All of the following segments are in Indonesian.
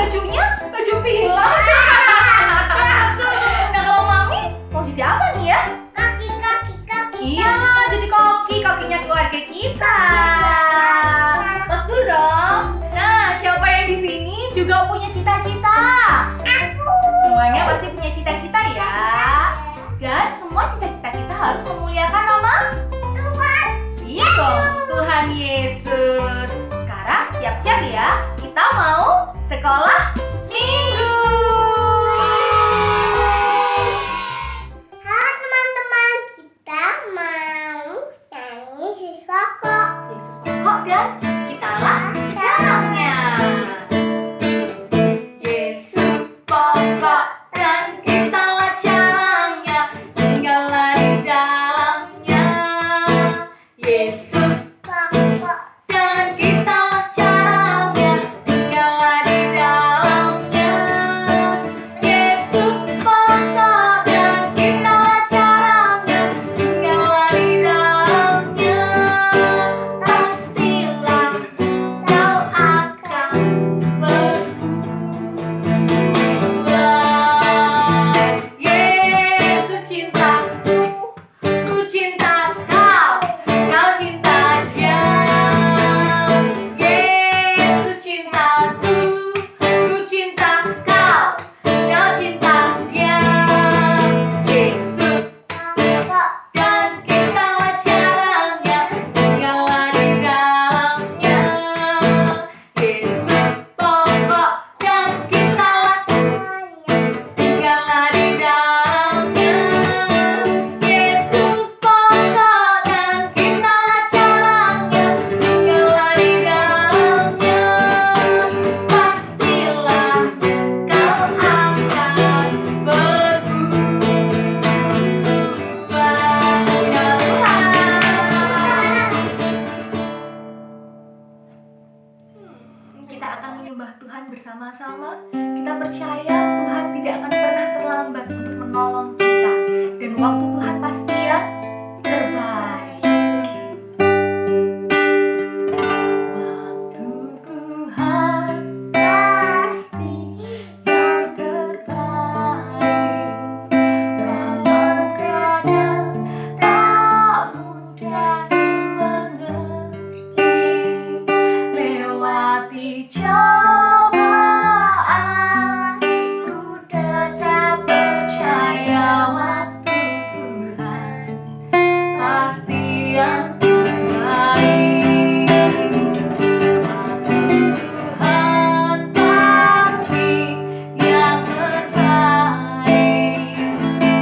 bajunya? Baju pilot. Nah, kalau Mami mau jadi apa nih ya? Kaki. Iya, jadi kakinya keluarga kita. Tos dulu dong. Nah, siapa yang di sini juga punya cita-cita? Aku. Semuanya pasti punya cita-cita ya. Dan semua cita-cita kita harus memuliakan nama Tuhan. iya dong, Tuhan Yesus. Sekarang siap-siap ya. Kita mau sekolah minggu. Halo teman-teman, kita mau nyanyi siswa kok. Yesus pokok dan kitalah jalannya. Yesus pokok dan kitalah jalannya, tinggallah di dalamnya. Yesus Kok. dan kitalah jalannya, tinggallah di dalamnya. Yesus pokok dan kitalah jalannya, tinggallah di dalamnya. Pastilah kau akan berbuah. Yesus cintaku, ku cinta kau, kau cinta dia. Yesus cintaku, ku cinta kau, kau cinta dia. Yesus Kok. dan kitalah jalannya, tinggallah di dalamnya. Yesus pokok dan kitalah tinggallah di dalamnya. Yesus pokok dan kitalah jalannya, tinggallah di dalamnya. Pastilah kau akan berbuah. Kita akan menyembah Tuhan bersama-sama. Kita percaya Tuhan tidak akan pernah terlambat untuk menolong kita. Dan waktu Tuhan pasti yang terbaik. Waktu Tuhan pasti yang terbaik. Walau kadang tak mudah dimengerti, lewati cobaan, ku tetap percaya waktu Tuhan pasti yang terbaik. Waktu Tuhan pasti yang terbaik.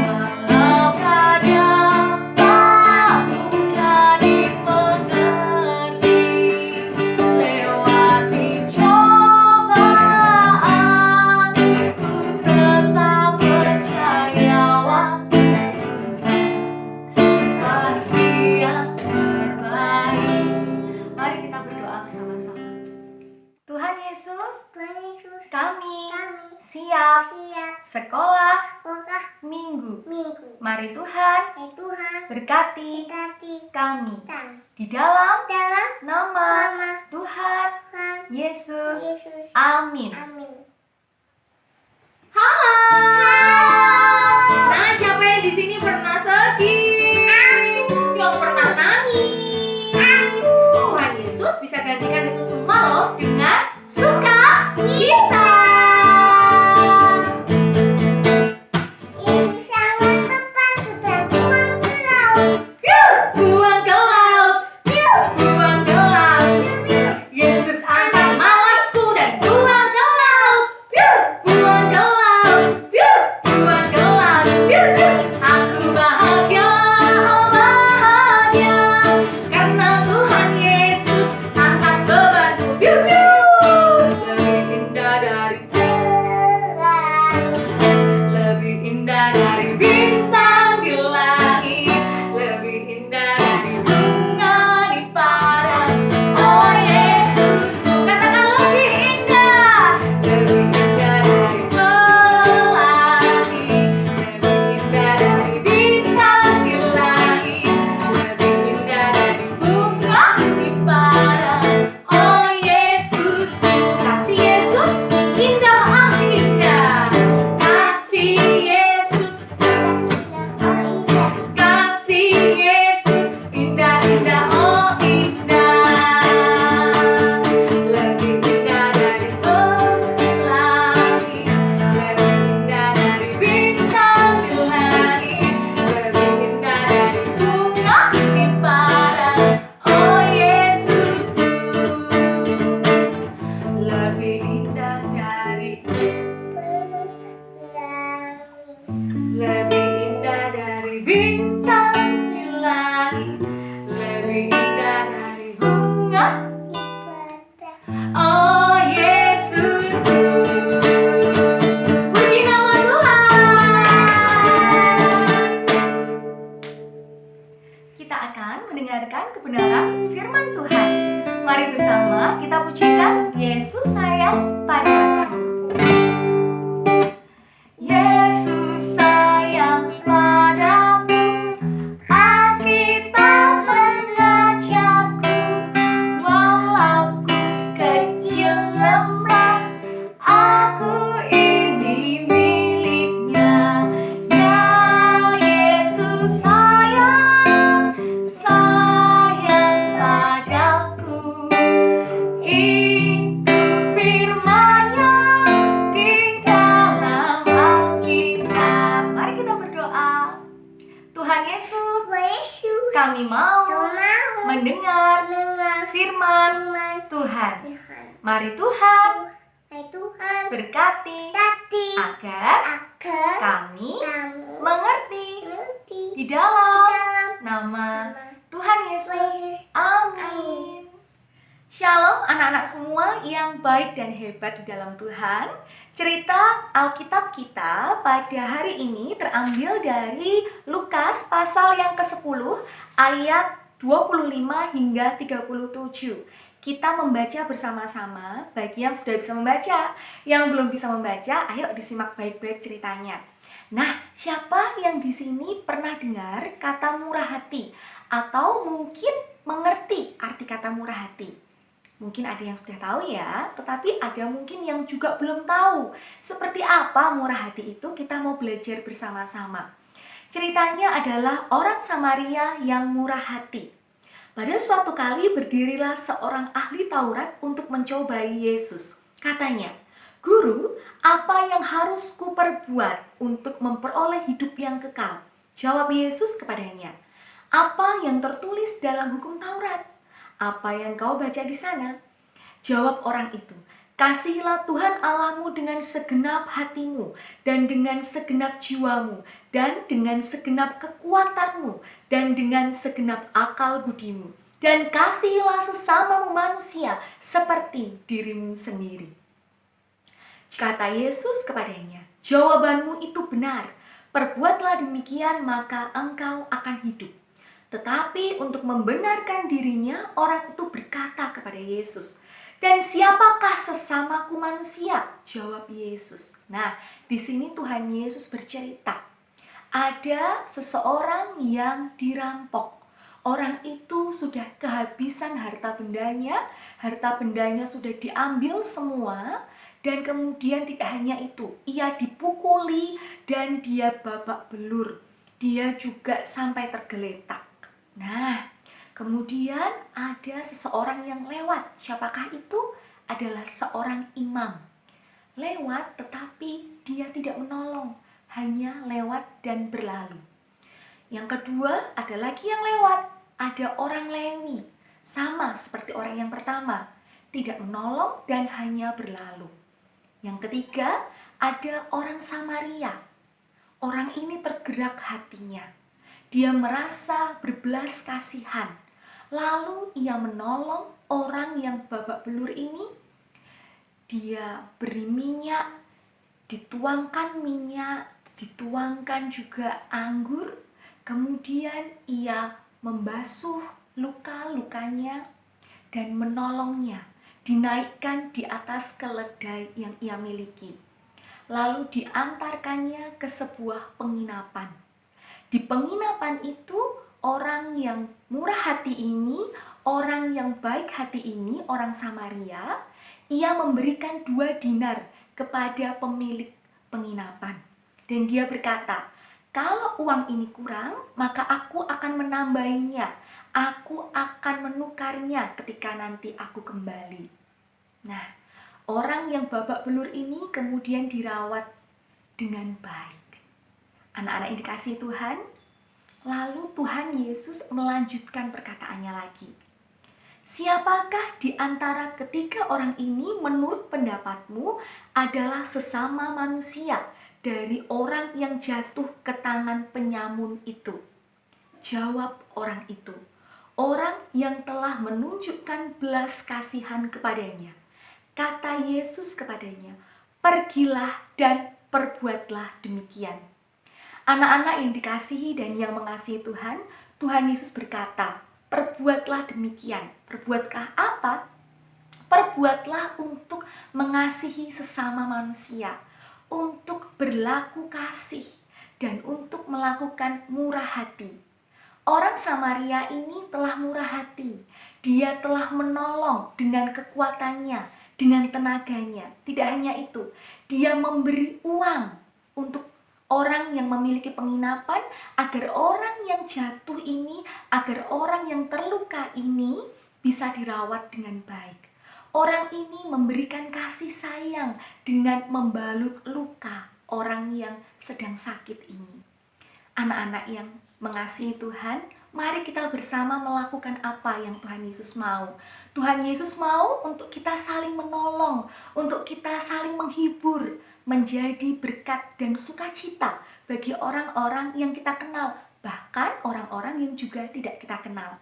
Walau kadang tak mudah dimengerti, lewati cobaan, ku tetap percaya waktu Tuhan pasti yang terbaik. Mari kita berdoa bersama-sama. Tuhan Yesus, kami siap sekolah minggu. Mari Tuhan berkati kami di dalam nama Tuhan Yesus. Amin. Halo. Nah, siapa yang di sini pernah sedih? Yang pernah nangis? Tuhan Yesus bisa gantikan itu semua loh dengan sukacita. Yesus sangat tepat sudah buang ke laut. Buang ke laut, buang ke laut. Yesus angkat malasku dan buang ke laut. Buang ke laut, buang ke laut. Aku bahagia, oh bahagia, karena Tuhan Yesus angkat bebanku. Lebih indah padaku. Yesus sayang padaku, Alkitab mengajarku, walau ku kecil lemah, aku ini miliknya. Ya Yesus sayang padaku. Itu firman-Nya di dalam Alkitab. Mari kita berdoa. Tuhan Yesus, Yesus, kami mau mau mendengar mendengar firman firman Tuhan. Tuhan. Mari Tuhan Hai Tuhan, berkati tapi agar agar kami kami mengerti mengerti di dalam dalam nama nama Tuhan Yesus. Yesus. Amin. Shalom anak-anak semua yang baik dan hebat di dalam Tuhan. Cerita Alkitab kita pada hari ini terambil dari Lukas pasal yang ke-10 ayat 25 hingga 37. Kita membaca bersama-sama, bagi yang sudah bisa membaca. Yang belum bisa membaca, ayo disimak baik-baik ceritanya. Nah, siapa yang di sini pernah dengar kata murah hati? Atau mungkin mengerti arti kata murah hati? Mungkin ada yang sudah tahu ya, tetapi ada mungkin yang juga belum tahu. Seperti apa murah hati itu, kita mau belajar bersama-sama. Ceritanya adalah orang Samaria yang murah hati. Pada suatu kali berdirilah seorang ahli Taurat untuk mencobai Yesus. Katanya, "Guru, apa yang harus kuperbuat untuk memperoleh hidup yang kekal?" Jawab Yesus kepadanya, "Apa yang tertulis dalam hukum Taurat? Apa yang kau baca di sana?" Jawab orang itu, "Kasihilah Tuhan Allahmu dengan segenap hatimu, dan dengan segenap jiwamu, dan dengan segenap kekuatanmu, dan dengan segenap akal budimu. Dan kasihilah sesamamu manusia seperti dirimu sendiri." Kata Yesus kepadanya, "Jawabanmu itu benar. Perbuatlah demikian maka engkau akan hidup." Tetapi untuk membenarkan dirinya, orang itu berkata kepada Yesus, "Dan siapakah sesamaku manusia?" Jawab Yesus. Nah, di sini Tuhan Yesus bercerita. Ada seseorang yang dirampok. Orang itu sudah kehabisan harta bendanya sudah diambil semua, dan kemudian tidak hanya itu, ia dipukuli dan dia babak belur. Dia juga sampai tergeletak. Nah, kemudian ada seseorang yang lewat. Siapakah itu? Adalah seorang imam. Lewat tetapi dia tidak menolong, hanya lewat dan berlalu. Yang kedua, ada lagi yang lewat. Ada orang Lewi, sama seperti orang yang pertama, tidak menolong dan hanya berlalu. Yang ketiga, ada orang Samaria. Orang ini tergerak hatinya. Dia merasa berbelas kasihan. Lalu ia menolong orang yang babak belur ini. Dia beri minyak, dituangkan minyak, dituangkan juga anggur. Kemudian ia membasuh luka-lukanya dan menolongnya. Dinaikkan di atas keledai yang ia miliki. Lalu diantarkannya ke sebuah penginapan. Di penginapan itu, orang yang murah hati ini, orang yang baik hati ini, orang Samaria, ia memberikan 2 dinar kepada pemilik penginapan. Dan dia berkata, "Kalau uang ini kurang, maka aku akan menambahinya. Aku akan menukarnya ketika nanti aku kembali." Nah, orang yang babak belur ini kemudian dirawat dengan baik. Anak-anak yang dikasihi Tuhan, lalu Tuhan Yesus melanjutkan perkataannya lagi. "Siapakah di antara ketiga orang ini menurut pendapatmu adalah sesama manusia dari orang yang jatuh ke tangan penyamun itu?" Jawab orang itu, "Orang yang telah menunjukkan belas kasihan kepadanya." Kata Yesus kepadanya, "Pergilah dan perbuatlah demikian." Anak-anak yang dikasihi dan yang mengasihi Tuhan, Tuhan Yesus berkata, perbuatlah demikian. Perbuatkah apa? Perbuatlah untuk mengasihi sesama manusia, untuk berlaku kasih, dan untuk melakukan murah hati. Orang Samaria ini telah murah hati. Dia telah menolong dengan kekuatannya, dengan tenaganya. Tidak hanya itu, dia memberi uang untuk orang yang memiliki penginapan, agar orang yang jatuh ini, agar orang yang terluka ini bisa dirawat dengan baik. Orang ini memberikan kasih sayang dengan membalut luka orang yang sedang sakit ini. Anak-anak yang mengasihi Tuhan, mari kita bersama melakukan apa yang Tuhan Yesus mau. Tuhan Yesus mau untuk kita saling menolong, untuk kita saling menghibur, menjadi berkat dan sukacita bagi orang-orang yang kita kenal, bahkan orang-orang yang juga tidak kita kenal.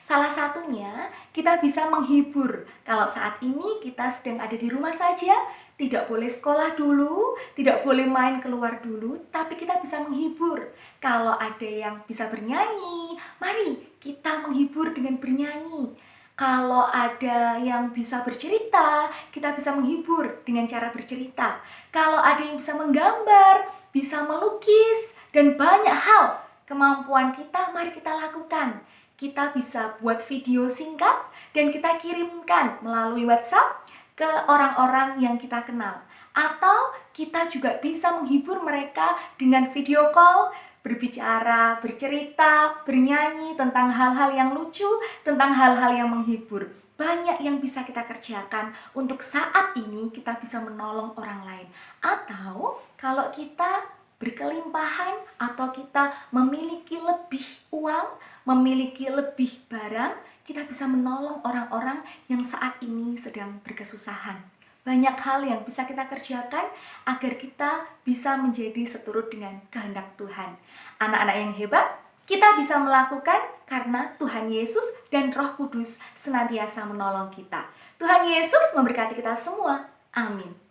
Salah satunya, kita bisa menghibur. Kalau saat ini kita sedang ada di rumah saja, tidak boleh sekolah dulu, tidak boleh main keluar dulu, tapi kita bisa menghibur. Kalau ada yang bisa bernyanyi, mari kita menghibur dengan bernyanyi. Kalau ada yang bisa bercerita, kita bisa menghibur dengan cara bercerita. Kalau ada yang bisa menggambar, bisa melukis, dan banyak hal kemampuan kita, mari kita lakukan. Kita bisa buat video singkat dan kita kirimkan melalui WhatsApp ke orang-orang yang kita kenal. Atau kita juga bisa menghibur mereka dengan video call, berbicara, bercerita, bernyanyi tentang hal-hal yang lucu, tentang hal-hal yang menghibur. Banyak yang bisa kita kerjakan untuk saat ini kita bisa menolong orang lain. Atau kalau kita berkelimpahan atau kita memiliki lebih uang, memiliki lebih barang, kita bisa menolong orang-orang yang saat ini sedang berkesusahan. Banyak hal yang bisa kita kerjakan agar kita bisa menjadi seturut dengan kehendak Tuhan. Anak-anak yang hebat, kita bisa melakukan karena Tuhan Yesus dan Roh Kudus senantiasa menolong kita. Tuhan Yesus memberkati kita semua. Amin.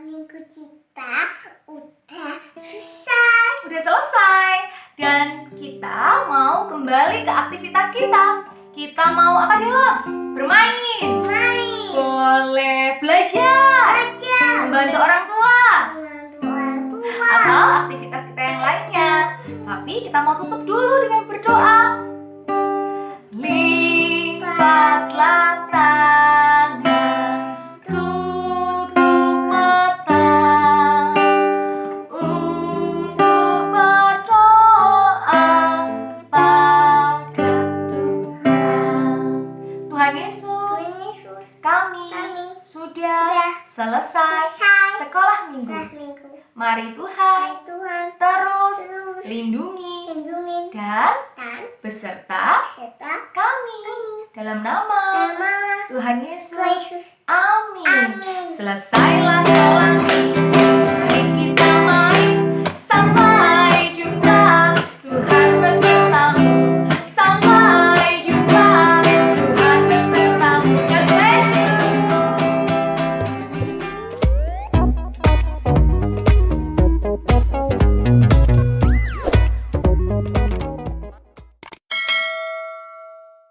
Minggu kita udah selesai. Udah selesai dan kita mau kembali ke aktivitas kita. Kita mau apa, Dela? Bermain. Main. Boleh belajar. Membantu orang tua. Atau aktivitas kita yang lainnya. Tapi kita mau tutup dulu dengan berdoa. Lipatlah tangan, tutup mata untuk berdoa pada Tuhan. Tuhan Yesus, kami sudah selesai sekolah minggu. Mari Tuhan terus lindungi dan beserta kami dalam nama Tuhan Yesus. Amin. Selesailah sekolah minggu.